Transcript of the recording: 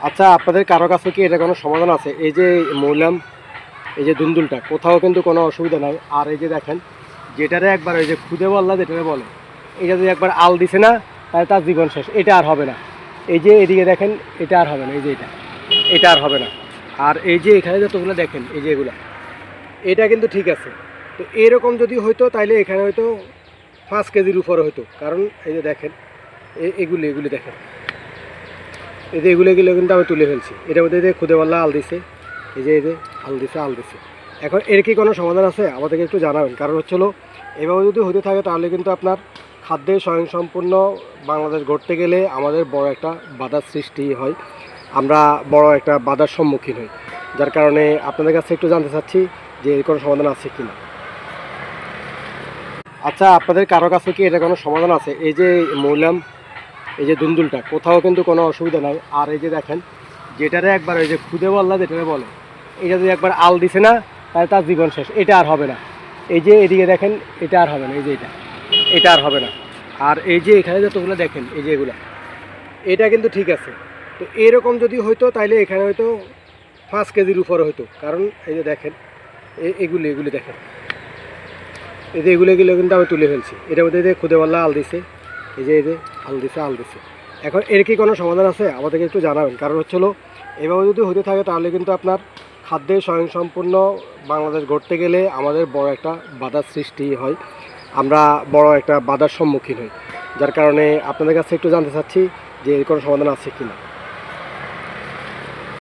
আচ্ছা, আপনাদের কারো কাছে কি এটা কোনো সমাধান আছে? এই যে মৌলাম, এই যে দুন্দুলটা কোথাও কিন্তু কোনো অসুবিধা নাই। আর এই যে দেখেন, যেটারে একবার ওই যে খুদে বল্লা যেটারে বলে, এটা যদি একবার আল দিছে না, তাহলে তার জীবন শেষ। এটা আর হবে না। এই যে এদিকে দেখেন, এটা আর হবে না। এই যে এটা আর হবে না। আর এই যে এখানে যতগুলো দেখেন, এই যে এগুলা, এটা কিন্তু ঠিক আছে। তো এরকম যদি হইতো তাইলে এখানে হয়তো 5 কেজির উপরে হইতো। কারণ এই যে দেখেন, এগুলি দেখেন, এই যে এগুলো কিন্তু আমি তুলে ফেলছি। এটার মধ্যে যে খুদে বল্লা আল দিছে, এই যে আল দিছে। এখন এর কি কোনো সমাধান আছে? আমাদেরকে একটু জানাবেন। কারণ হলো এভাবে যদি হতে থাকে তাহলে কিন্তু আপনার খাদ্যের স্বয়ংসম্পূর্ণ বাংলাদেশ গড়তে গেলে আমাদের বড় একটা বাধার সৃষ্টি হয়। আমরা বড় একটা বাধার সম্মুখীন হই। যার কারণে আপনাদের কাছে একটু জানতে চাচ্ছি যে এর কোনো সমাধান আছে কি না। আচ্ছা, আপনাদের কারো কাছে কি এটা কোনো সমাধান আছে? এই যে মৌলাম, এই যে দুন্দুলটা কোথাও কিন্তু কোনো অসুবিধা নাই। আর এই যে দেখেন, যেটারে একবার ওই যে খুদে বল্লা যেটারে বলে, এটা যদি একবার আল দিছে না, তাহলে তার জীবন শেষ। এটা আর হবে না। এই যে এদিকে দেখেন, এটা আর হবে না। এই যে এটা আর হবে না। আর এই যে এখানে যতগুলো দেখেন, এই যে এগুলা, এটা কিন্তু ঠিক আছে। তো এরকম যদি হইতো তাইলে এখানে হয়তো 5 কেজির উপরে হইতো। কারণ এই যে দেখেন, এগুলি দেখেন, এই যে এগুলো কিন্তু আমি তুলে ফেলছি। এটার মধ্যে যে খুদে বল্লা আল দিছে, এই যে আল দিছে। এখন এর কি কোনো সমাধান আছে? আমাদেরকে একটু জানাবেন। কারণ হলো এভাবে যদি হতে থাকে তাহলে কিন্তু আপনার খাদ্যের স্বয়ংসম্পূর্ণ বাংলাদেশ গড়তে গেলে আমাদের বড় একটা বাধার সৃষ্টি হয়। আমরা বড় একটা বাধার সম্মুখীন হই। যার কারণে আপনাদের কাছে একটু জানতে চাচ্ছি যে এর কোনো সমাধান আছে কি না।